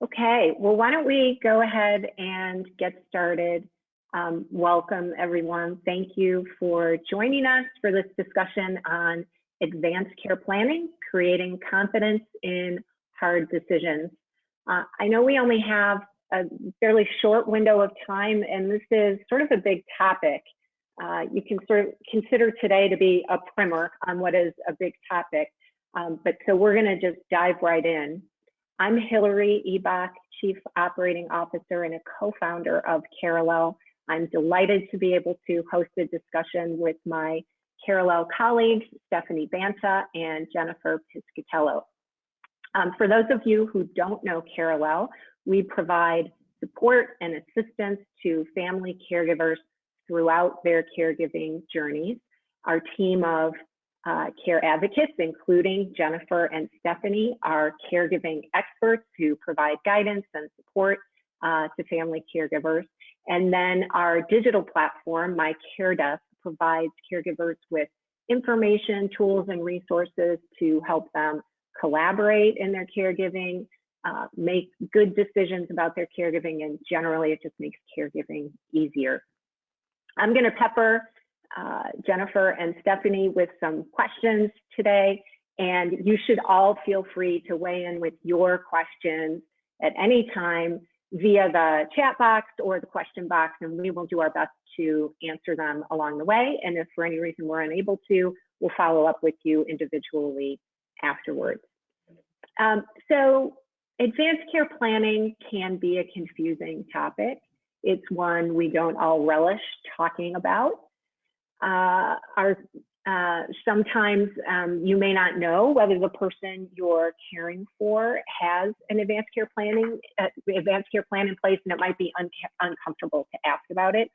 Okay, well, why don't we go ahead and get started. Welcome, everyone. Thank you for joining us for this discussion on advanced care planning, creating confidence in hard decisions. I know we only have a fairly short window of time, and this is sort of a big topic. You can sort of consider today to be a primer on what is a big topic, but so we're going to just dive right in. I'm Hillary Ebach, Chief Operating Officer and a co-founder of Carallel. I'm delighted to be able to host a discussion with my Carallel colleagues, Stephanie Banta and Jennifer Piscatello. For those of you who don't know Carallel, we provide support and assistance to family caregivers throughout their caregiving journeys. Our team of care advocates, including Jennifer and Stephanie, are caregiving experts who provide guidance and support to family caregivers. And then our digital platform, My Care Desk, provides caregivers with information, tools, and resources to help them collaborate in their caregiving, make good decisions about their caregiving, and generally it just makes caregiving easier. I'm going to pepper Jennifer and Stephanie with some questions today, and you should all feel free to weigh in with your questions at any time via the chat box or the question box, and we will do our best to answer them along the way. And if for any reason we're unable to, we'll follow up with you individually afterwards. So advanced care planning can be a confusing topic. It's one we don't all relish talking about. Sometimes you may not know whether the person you're caring for has an advanced care plan in place, and it might be uncomfortable to ask about it.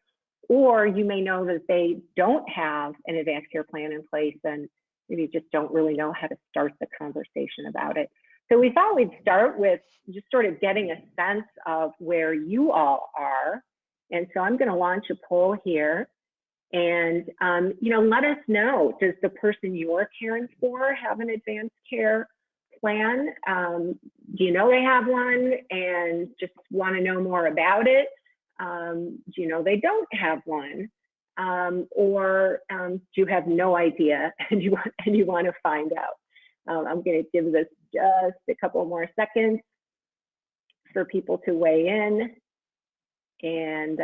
Or you may know that they don't have an advanced care plan in place and maybe just don't really know how to start the conversation about it. So we thought we'd start with just sort of getting a sense of where you all are. And so I'm going to launch a poll here. And, let us know, does the person you're caring for have an advanced care plan? Do you know they have one and just want to know more about it? Do you know they don't have one? Or do you have no idea and you want to find out? I'm going to give this just a couple more seconds for people to weigh in. And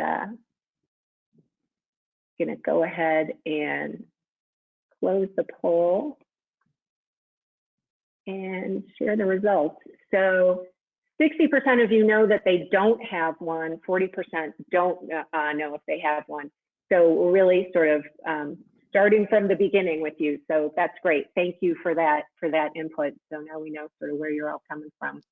going to go ahead and close the poll and share the results. So 60% of you know that they don't have one, 40% don't know if they have one. So we're really sort of starting from the beginning with you. So that's great. Thank you for that input. So now we know sort of where you're all coming from.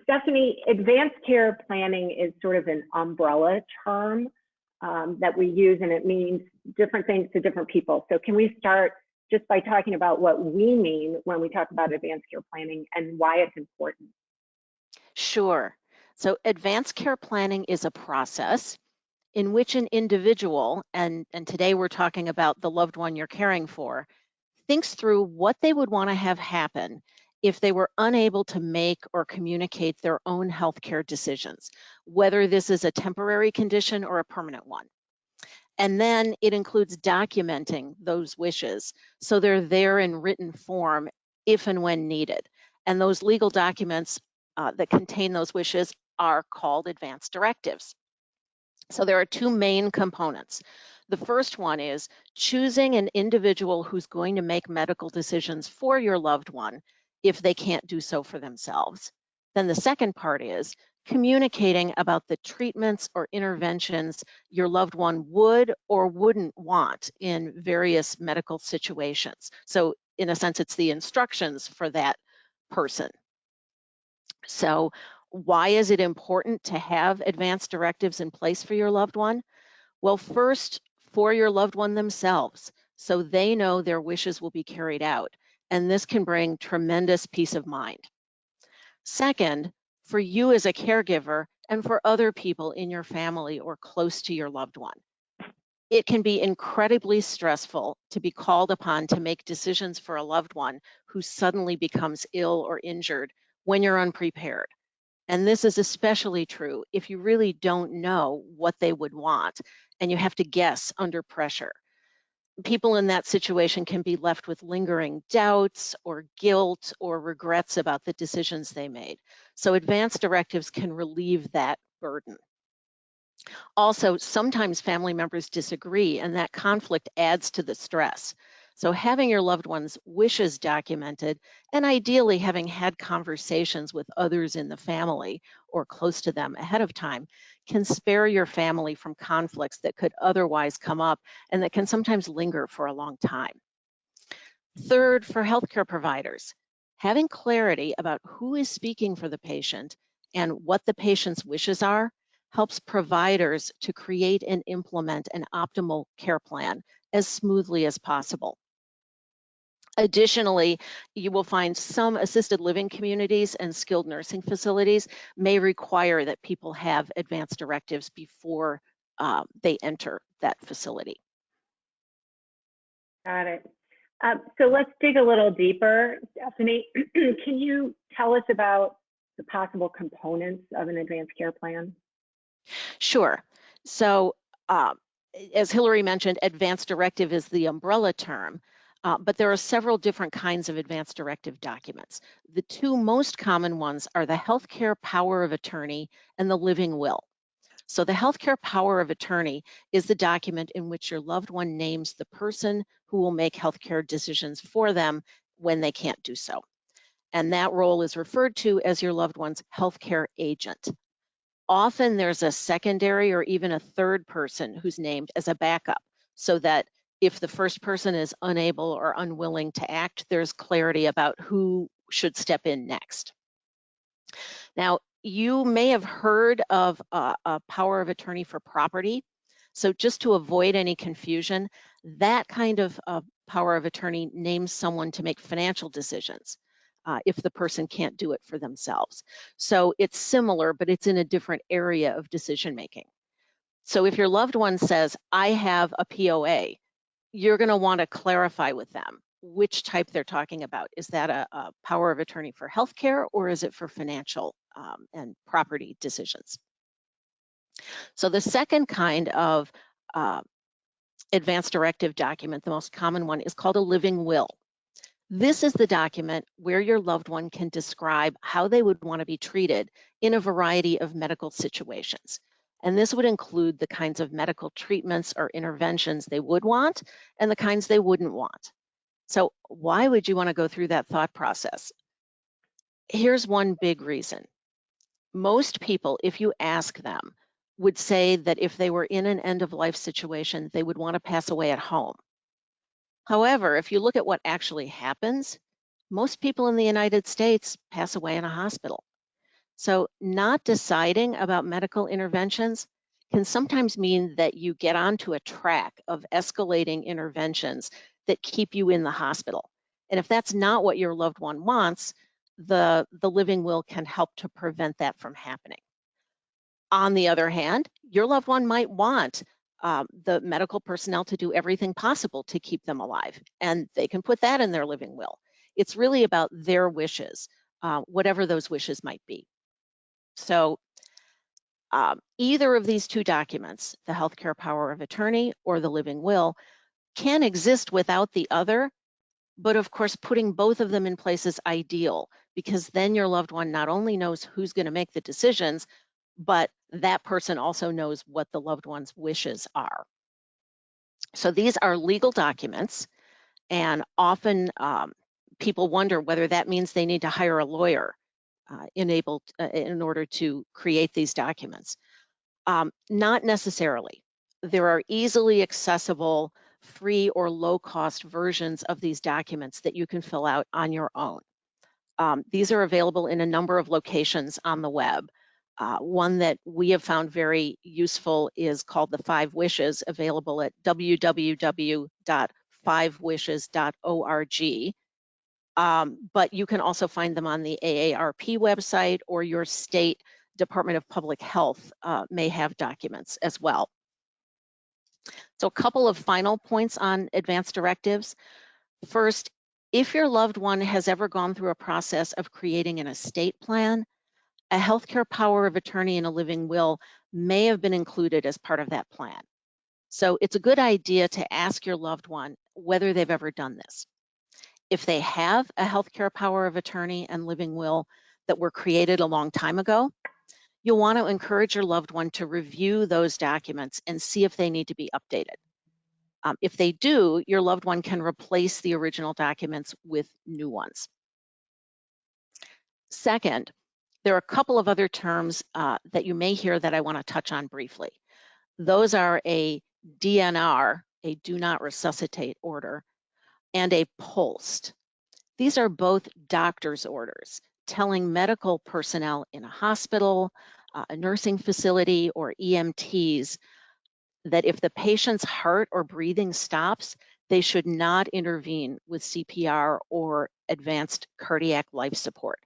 Stephanie, advanced care planning is sort of an umbrella term that we use, and it means different things to different people. So can we start just by talking about what we mean when we talk about advanced care planning and why it's important? Sure. So advanced care planning is a process in which an individual, and today we're talking about the loved one you're caring for, thinks through what they would want to have happen if they were unable to make or communicate their own healthcare decisions, whether this is a temporary condition or a permanent one. And then it includes documenting those wishes so they're there in written form if and when needed. And those legal documents that contain those wishes are called advance directives. So there are two main components. The first one is choosing an individual who's going to make medical decisions for your loved one if they can't do so for themselves. Then the second part is communicating about the treatments or interventions your loved one would or wouldn't want in various medical situations. So in a sense, it's the instructions for that person. So why is it important to have advance directives in place for your loved one? Well, first, for your loved one themselves, so they know their wishes will be carried out. And this can bring tremendous peace of mind. Second, for you as a caregiver and for other people in your family or close to your loved one. It can be incredibly stressful to be called upon to make decisions for a loved one who suddenly becomes ill or injured when you're unprepared. And this is especially true if you really don't know what they would want and you have to guess under pressure. People in that situation can be left with lingering doubts or guilt or regrets about the decisions they made. So advance directives can relieve that burden. Also, sometimes family members disagree, and that conflict adds to the stress. So having your loved one's wishes documented, and ideally having had conversations with others in the family or close to them ahead of time, can spare your family from conflicts that could otherwise come up and that can sometimes linger for a long time. Third, for healthcare providers, having clarity about who is speaking for the patient and what the patient's wishes are helps providers to create and implement an optimal care plan as smoothly as possible. Additionally, you will find some assisted living communities and skilled nursing facilities may require that people have advance directives before they enter that facility. Got it. So let's dig a little deeper. Stephanie, can you tell us about the possible components of an advanced care plan? Sure. So, as Hillary mentioned, advance directive is the umbrella term, but there are several different kinds of advance directive documents. The two most common ones are the healthcare power of attorney and the living will. So the healthcare power of attorney is the document in which your loved one names the person who will make healthcare decisions for them when they can't do so. And that role is referred to as your loved one's healthcare agent. Often there's a secondary or even a third person who's named as a backup, so that if the first person is unable or unwilling to act, there's clarity about who should step in next. Now, you may have heard of a power of attorney for property. So just to avoid any confusion, that kind of power of attorney names someone to make financial decisions if the person can't do it for themselves. So it's similar, but it's in a different area of decision making. So if your loved one says, I have a POA, you're going to want to clarify with them which type they're talking about. Is that a power of attorney for healthcare, or is it for financial and property decisions? So the second kind of advance directive document, the most common one, is called a living will. This is the document where your loved one can describe how they would want to be treated in a variety of medical situations. And this would include the kinds of medical treatments or interventions they would want and the kinds they wouldn't want. So why would you want to go through that thought process? Here's one big reason. Most people, if you ask them, would say that if they were in an end of life situation, they would want to pass away at home. However, if you look at what actually happens, most people in the United States pass away in a hospital. So not deciding about medical interventions can sometimes mean that you get onto a track of escalating interventions that keep you in the hospital. And if that's not what your loved one wants, the living will can help to prevent that from happening. On the other hand, your loved one might want the medical personnel to do everything possible to keep them alive, and they can put that in their living will. It's really about their wishes, whatever those wishes might be. So either of these two documents, the healthcare power of attorney or the living will, can exist without the other, but of course, putting both of them in place is ideal, because then your loved one not only knows who's going to make the decisions, but that person also knows what the loved one's wishes are. So these are legal documents, and often people wonder whether that means they need to hire a lawyer in order to create these documents. Not necessarily. There are easily accessible, free or low-cost versions of these documents that you can fill out on your own. These are available in a number of locations on the web. One that we have found very useful is called the 5 Wishes, available at www.5wishes.org. But you can also find them on the AARP website, or your state Department of Public Health may have documents as well. So a couple of final points on advance directives. First, if your loved one has ever gone through a process of creating an estate plan, a healthcare power of attorney and a living will may have been included as part of that plan. So it's a good idea to ask your loved one whether they've ever done this. If they have a healthcare power of attorney and living will that were created a long time ago, you'll want to encourage your loved one to review those documents and see if they need to be updated. If they do, your loved one can replace the original documents with new ones. Second, there are a couple of other terms that you may hear that I want to touch on briefly. Those are a DNR, a do not resuscitate order, and a POLST. These are both doctor's orders telling medical personnel in a hospital, a nursing facility, or EMTs that if the patient's heart or breathing stops, they should not intervene with CPR or advanced cardiac life support.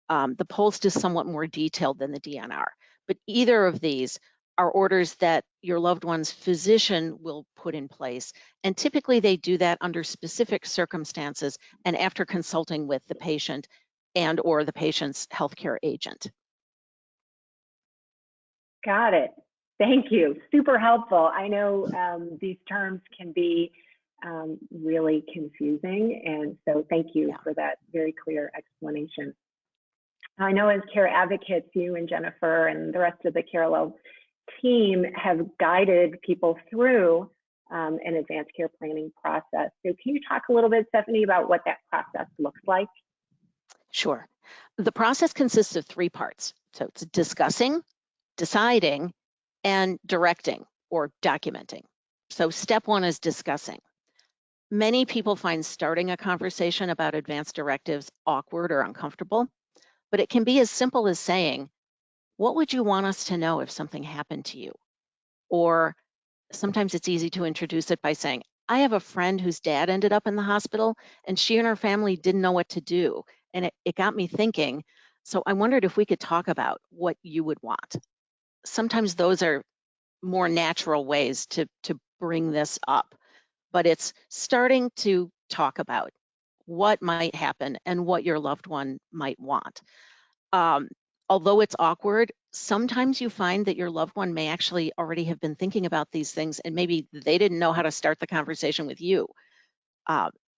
The POLST is somewhat more detailed than the DNR, but either of these are orders that your loved one's physician will put in place. And typically they do that under specific circumstances and after consulting with the patient and or the patient's healthcare agent. Got it. Thank you. Super helpful. I know these terms can be really confusing, and so thank you for that very clear explanation. I know as care advocates, you and Jennifer and the rest of the CareLove team have guided people through an advanced care planning process. So can you talk a little bit, Stephanie, about what that process looks like? Sure. The process consists of 3 parts. So it's discussing, deciding, and directing or documenting. So step 1 is discussing. Many people find starting a conversation about advance directives awkward or uncomfortable, but it can be as simple as saying, what would you want us to know if something happened to you? Or sometimes it's easy to introduce it by saying, I have a friend whose dad ended up in the hospital and she and her family didn't know what to do. And it got me thinking, so I wondered if we could talk about what you would want. Sometimes those are more natural ways to bring this up, but it's starting to talk about what might happen and what your loved one might want. Although it's awkward, sometimes you find that your loved one may actually already have been thinking about these things and maybe they didn't know how to start the conversation with you.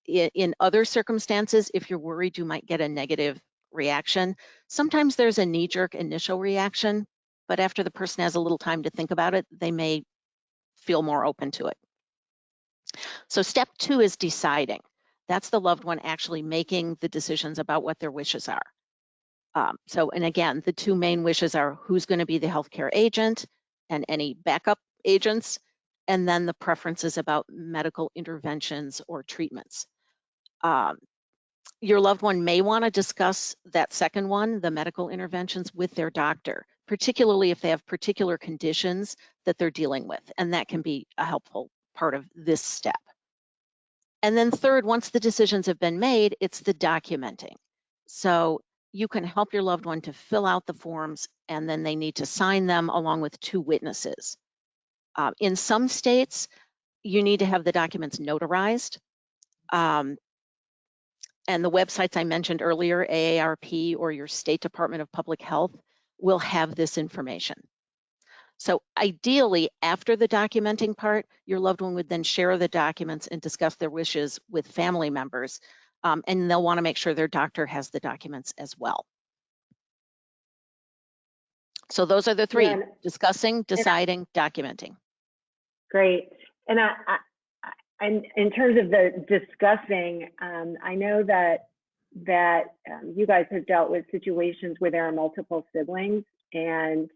In other circumstances, if you're worried you might get a negative reaction, sometimes there's a knee-jerk initial reaction, but after the person has a little time to think about it, they may feel more open to it. So step 2 is deciding. That's the loved one actually making the decisions about what their wishes are. And again, the 2 main wishes are who's going to be the healthcare agent and any backup agents, and then the preferences about medical interventions or treatments. Your loved one may want to discuss that second one, the medical interventions, with their doctor, particularly if they have particular conditions that they're dealing with, and that can be a helpful part of this step. And then third, once the decisions have been made, it's the documenting. So you can help your loved one to fill out the forms, and then they need to sign them along with 2 witnesses. In some states, you need to have the documents notarized. And the websites I mentioned earlier, AARP or your State Department of Public Health, will have this information. So ideally, after the documenting part, your loved one would then share the documents and discuss their wishes with family members, and they'll want to make sure their doctor has the documents as well. So those are the 3, Yeah, discussing, deciding, documenting. Great. And in terms of the discussing, I know that you guys have dealt with situations where there are multiple siblings, and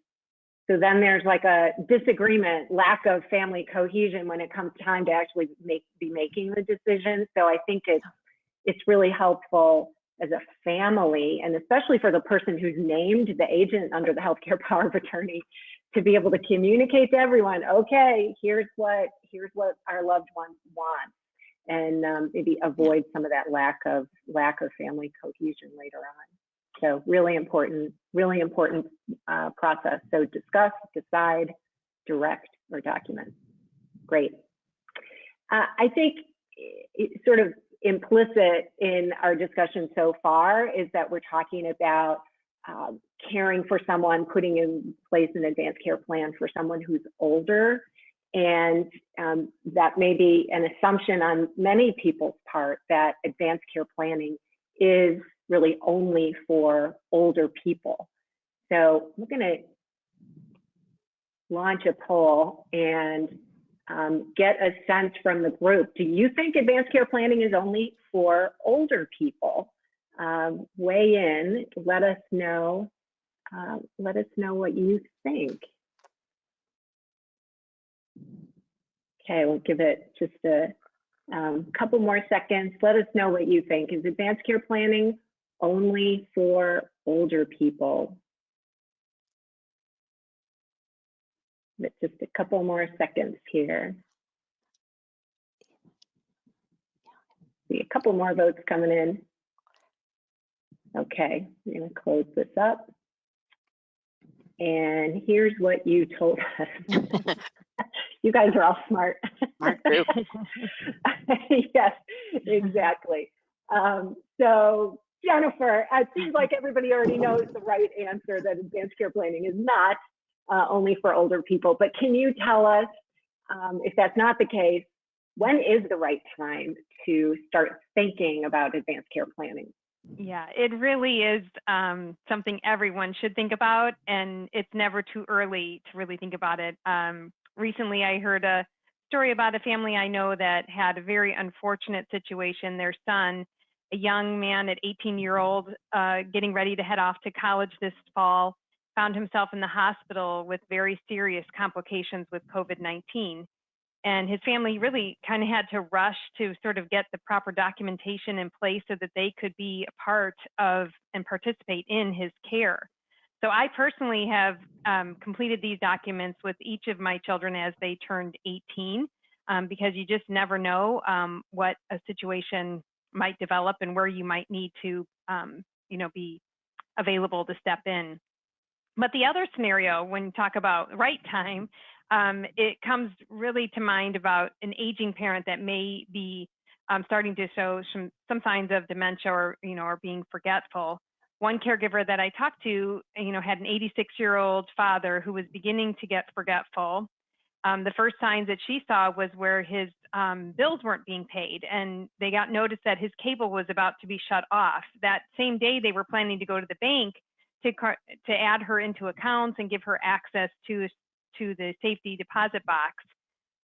so then there's like a disagreement, lack of family cohesion when it comes time to actually be making the decision. So I think it's really helpful as a family, and especially for the person who's named the agent under the healthcare power of attorney, to be able to communicate to everyone, okay, here's what our loved ones want, and maybe avoid some of that lack of family cohesion later on. So really important process. So discuss, decide, direct, or document. Great. I think sort of implicit in our discussion so far is that we're talking about caring for someone, putting in place an advanced care plan for someone who's older. And that may be an assumption on many people's part that advanced care planning is really only for older people. So we're going to launch a poll and get a sense from the group. Do you think advanced care planning is only for older people? Weigh in, let us know what you think. Okay, we'll give it just a couple more seconds. Let us know what you think. Is advanced care planning only for older people? Just a couple more seconds here. See a couple more votes coming in. Okay, I'm going to close this up. And here's what you told us. You guys are all smart. Smart group. Yes, exactly. So Jennifer, it seems like everybody already knows the right answer, that advanced care planning is not only for older people. But can you tell us, if that's not the case, when is the right time to start thinking about advanced care planning? Yeah, it really is something everyone should think about, and it's never too early to really think about it. Recently, I heard a story about a family I know that had a very unfortunate situation. Their son, a young man at 18-year-old, getting ready to head off to college this fall, found himself in the hospital with very serious complications with COVID-19. And his family really kind of had to rush to sort of get the proper documentation in place so that they could be a part of and participate in his care. So I personally have completed these documents with each of my children as they turned 18, because you just never know what a situation might develop and where you might need to, be available to step in. But the other scenario, when you talk about right time, it comes really to mind about an aging parent that may be starting to show some signs of dementia or being forgetful. One caregiver that I talked to, had an 86-year-old father who was beginning to get forgetful. The first signs that she saw was where his bills weren't being paid, and they got notice that his cable was about to be shut off. That same day, they were planning to go to the bank to add her into accounts and give her access to the safety deposit box.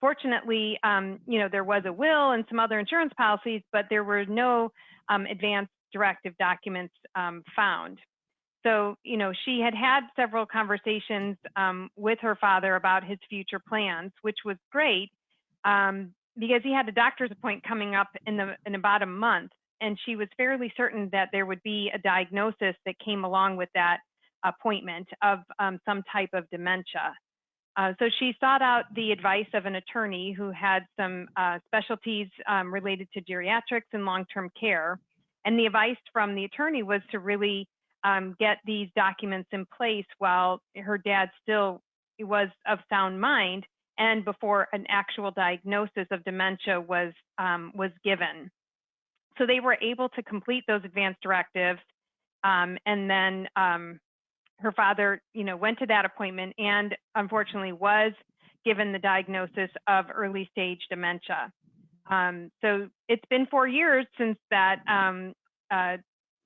Fortunately, there was a will and some other insurance policies, but there were no advance directive documents found. So, she had several conversations with her father about his future plans, which was great because he had a doctor's appointment coming up in about a month. And she was fairly certain that there would be a diagnosis that came along with that appointment of some type of dementia. So she sought out the advice of an attorney who had some specialties related to geriatrics and long-term care. And the advice from the attorney was to really get these documents in place while her dad still was of sound mind and before an actual diagnosis of dementia was given. So they were able to complete those advance directives, and then her father, went to that appointment and unfortunately was given the diagnosis of early stage dementia. So it's been 4 years since that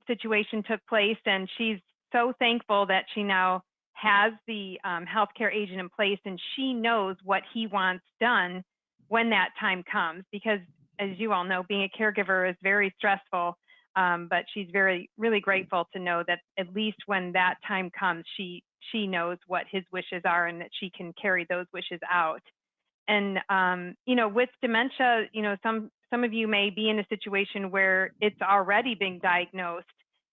situation took place, and she's so thankful that she now has the healthcare agent in place, and she knows what he wants done when that time comes, because as you all know, being a caregiver is very stressful. But she's really grateful to know that at least when that time comes, she knows what his wishes are and that she can carry those wishes out. And, with dementia, some of you may be in a situation where it's already being diagnosed,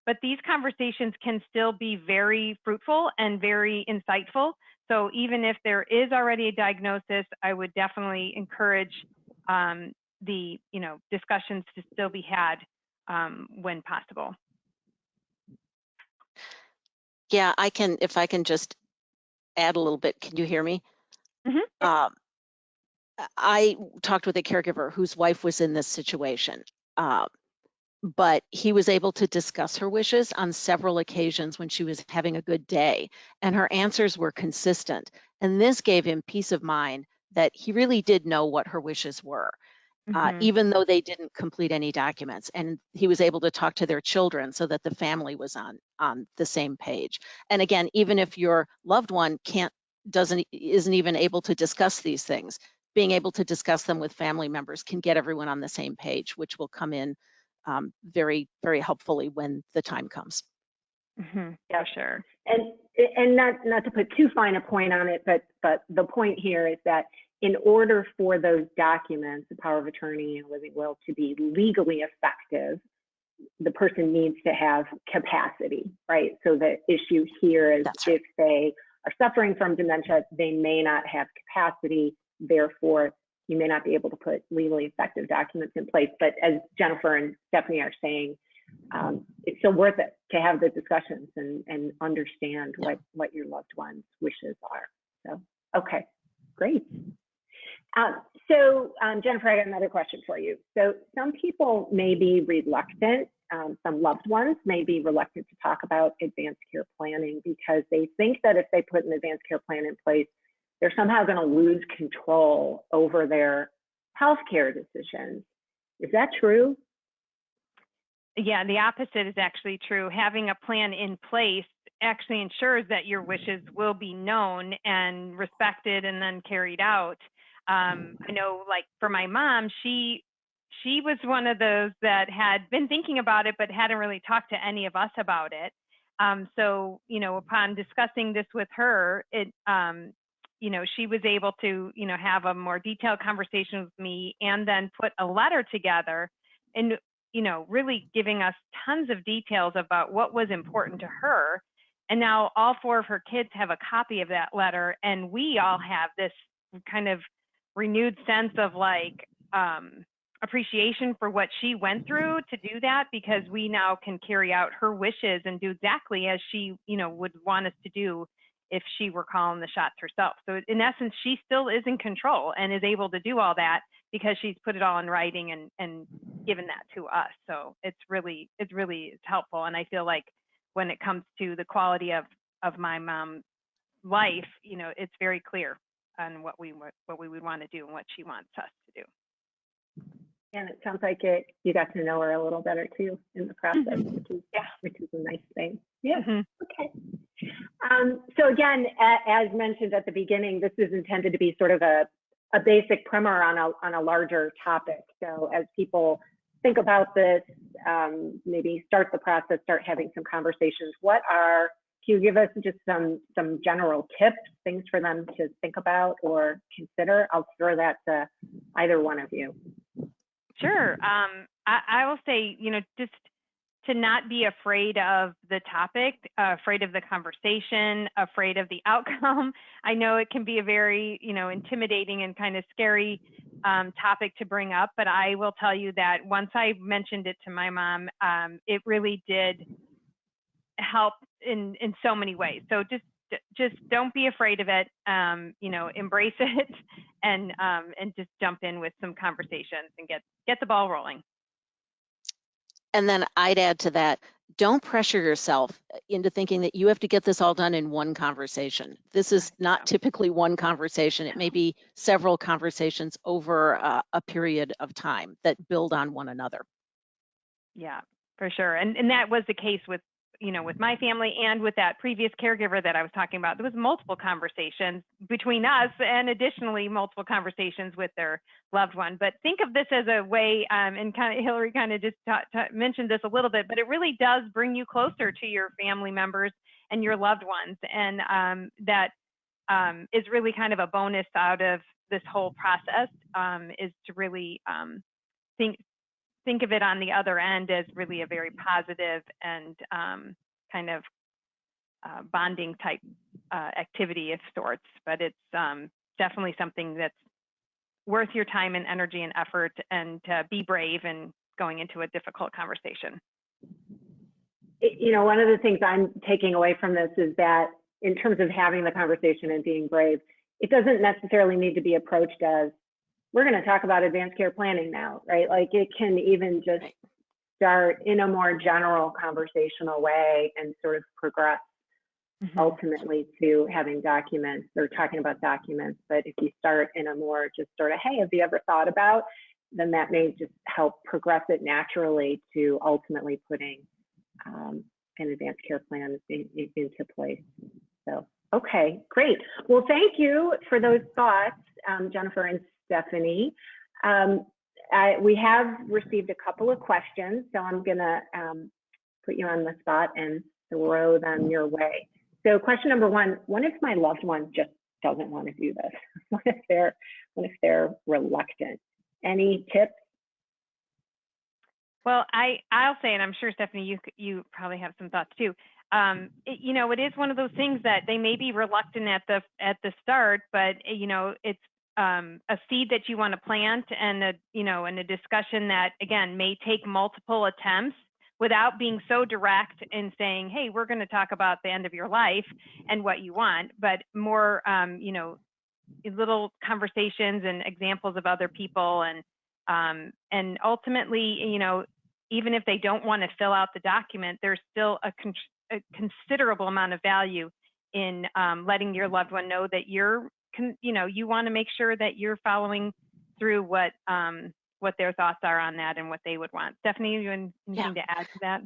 but these conversations can still be very fruitful and very insightful. So even if there is already a diagnosis, I would definitely encourage the discussions to still be had when possible. Yeah, if I can just add a little bit. Can you hear me? Mm-hmm. I talked with a caregiver whose wife was in this situation, but he was able to discuss her wishes on several occasions when she was having a good day, and her answers were consistent. And this gave him peace of mind that he really did know what her wishes were, Mhm. even though they didn't complete any documents. And he was able to talk to their children so that the family was on the same page. And again, even if your loved one isn't even able to discuss these things, being able to discuss them with family members can get everyone on the same page, which will come in very, very helpfully when the time comes. Mhm. For Yep. sure. And not to put too fine a point on it, but the point here is that in order for those documents, the power of attorney and living will, to be legally effective, the person needs to have capacity, right? So the issue here is That's right. if they are suffering from dementia, they may not have capacity, therefore you may not be able to put legally effective documents in place. But as Jennifer and Stephanie are saying, it's still worth it to have the discussions and understand what your loved one's wishes are. So, okay, great. Jennifer, I got another question for you. So some people may be reluctant, some loved ones may be reluctant to talk about advanced care planning because they think that if they put an advanced care plan in place, they're somehow going to lose control over their healthcare decisions. Is that true? Yeah, the opposite is actually true. Having a plan in place actually ensures that your wishes will be known and respected and then carried out. I know, like for my mom, she was one of those that had been thinking about it but hadn't really talked to any of us about it. So, upon discussing this with her, she was able to, have a more detailed conversation with me and then put a letter together and really giving us tons of details about what was important to her. And now all 4 of her kids have a copy of that letter, and we all have this kind of renewed sense of appreciation for what she went through to do that, because we now can carry out her wishes and do exactly as she, would want us to do if she were calling the shots herself. So in essence, she still is in control and is able to do all that because she's put it all in writing and given that to us. So it's really helpful. And I feel like when it comes to the quality of my mom's life, it's very clear on what we would want to do and what she wants us to do. And it sounds like you got to know her a little better too in the process, which is a nice thing. Yeah. Okay. So again, as mentioned at the beginning, this is intended to be sort of a basic primer on a larger topic. So as people think about this, maybe start the process, start having some conversations. Can you give us just some general tips, things for them to think about or consider? I'll throw that to either one of you. Sure. I will say, just to not be afraid of the topic, afraid of the conversation, afraid of the outcome. I know it can be a very, intimidating and kind of scary topic to bring up, but I will tell you that once I mentioned it to my mom, it really did help in so many ways. So just don't be afraid of it, embrace it and just jump in with some conversations and get the ball rolling. And then I'd add to that, don't pressure yourself into thinking that you have to get this all done in one conversation. This is not typically one conversation. It may be several conversations over a period of time that build on one another. Yeah, for sure. And that was the case with my family and with that previous caregiver that I was talking about. There was multiple conversations between us and additionally multiple conversations with their loved one. But think of this as a way, and kind of Hillary kind of just mentioned this a little bit, but it really does bring you closer to your family members and your loved ones. And that is really kind of a bonus out of this whole process, is to really think of it on the other end as really a very positive and kind of bonding type activity of sorts. But it's definitely something that's worth your time and energy and effort, and to be brave and going into a difficult conversation. One of the things I'm taking away from this is that in terms of having the conversation and being brave, it doesn't necessarily need to be approached as we're going to talk about advanced care planning now, right? Like it can even just start in a more general conversational way and sort of progress ultimately to having documents or talking about documents. But if you start in a more just sort of, hey, have you ever thought about, then that may just help progress it naturally to ultimately putting an advanced care plan into place. So, okay, great. Well, thank you for those thoughts, Jennifer and Stephanie. We have received a couple of questions, so I'm gonna put you on the spot and throw them your way. So question number one, what if my loved one just doesn't want to do this? What if they're reluctant? Any tips? Well, I'll say, and I'm sure Stephanie, you probably have some thoughts too. You know, it is one of those things that they may be reluctant at the start, but you know, it's a seed that you want to plant, and a discussion that again may take multiple attempts without being so direct and saying, hey, we're going to talk about the end of your life and what you want, but more you know, little conversations and examples of other people, and ultimately, you know, even if they don't want to fill out the document, there's still a considerable amount of value in letting your loved one know that you want to make sure that you're following through what their thoughts are on that and what they would want. Stephanie, you have anything to add to that?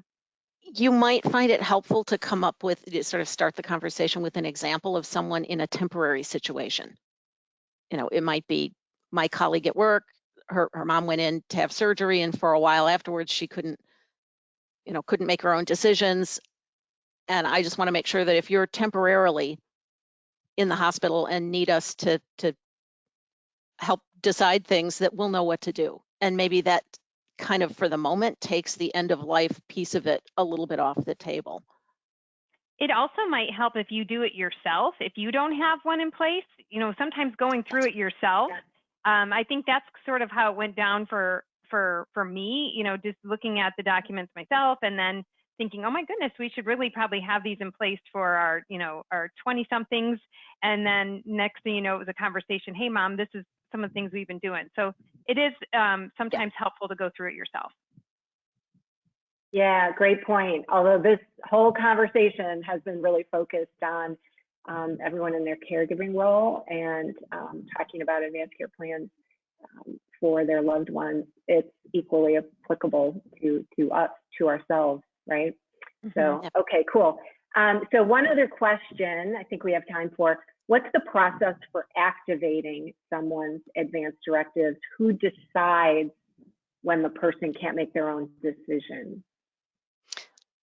You might find it helpful to come up with, sort of start the conversation with an example of someone in a temporary situation. You know, it might be my colleague at work, her mom went in to have surgery, and for a while afterwards she couldn't make her own decisions. And I just want to make sure that if you're temporarily in the hospital and need us to help decide things, that we'll know what to do. And maybe that kind of, for the moment, takes the end of life piece of it a little bit off the table. It also might help if you do it yourself. If you don't have one in place, you know, sometimes going through it yourself. I think that's sort of how it went down for me, you know, just looking at the documents myself and then thinking, oh my goodness, we should really probably have these in place for our 20 somethings. And then next thing you know, it was a conversation. Hey mom, this is some of the things we've been doing. So it is sometimes helpful to go through it yourself. Yeah, great point. Although this whole conversation has been really focused on everyone in their caregiving role and talking about advanced care plans for their loved ones, it's equally applicable to us, to ourselves, right? So, okay, cool. So one other question I think we have time for. What's the process for activating someone's advance directives? Who decides when the person can't make their own decision?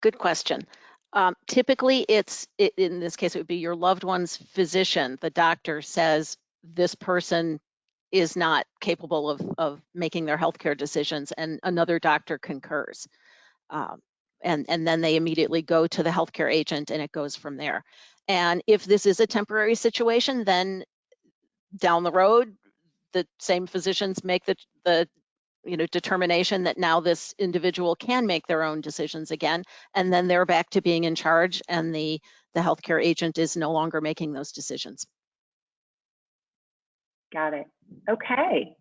Good question. Typically, in this case, it would be your loved one's physician. The doctor says this person is not capable of making their healthcare decisions, and another doctor concurs. And then they immediately go to the healthcare agent, and it goes from there. And if this is a temporary situation, then down the road, the same physicians make the determination that now this individual can make their own decisions again, and then they're back to being in charge, and the healthcare agent is no longer making those decisions. Got it. Okay.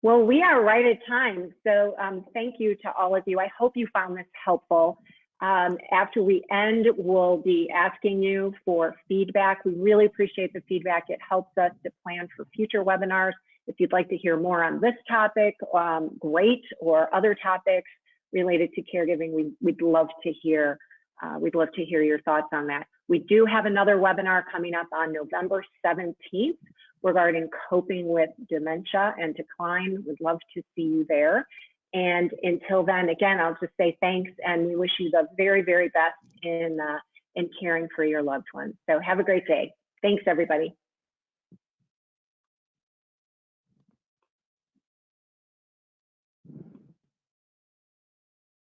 Well, we are right at time. So thank you to all of you. I hope you found this helpful. After we end, we'll be asking you for feedback. We really appreciate the feedback. It helps us to plan for future webinars. If you'd like to hear more on this topic, great, or other topics related to caregiving, we'd love to hear. We'd love to hear your thoughts on that. We do have another webinar coming up on November 17th regarding coping with dementia and decline. We'd love to see you there. And until then, again, I'll just say thanks, and we wish you the very, very best in caring for your loved ones. So have a great day. Thanks, everybody.